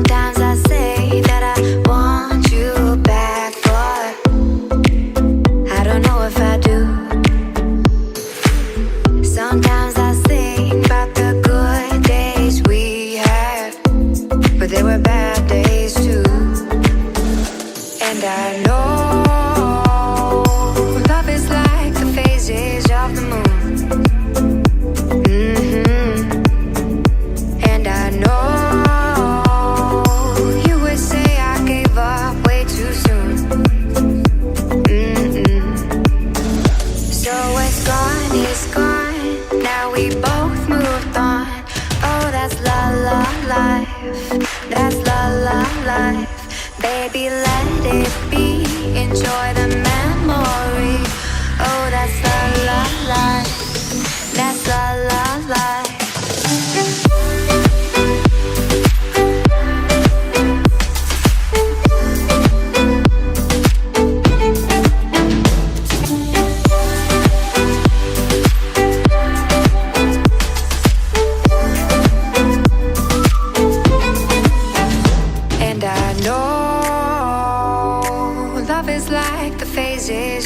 Sometimes I say that I want you back, but I don't know if I do. Sometimes I think about the good days we had, but there were bad days too. And I know love is like the phases of the moon. And I know you would say I gave up way too soon. So it's gone, now we both moved on. Oh, that's la la life, that's la la life. Baby, let it be, enjoy the memory. Oh, that's la la life, that's la la life.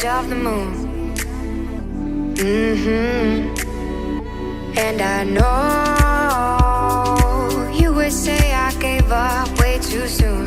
Of the moon. And I know you would say I gave up way too soon.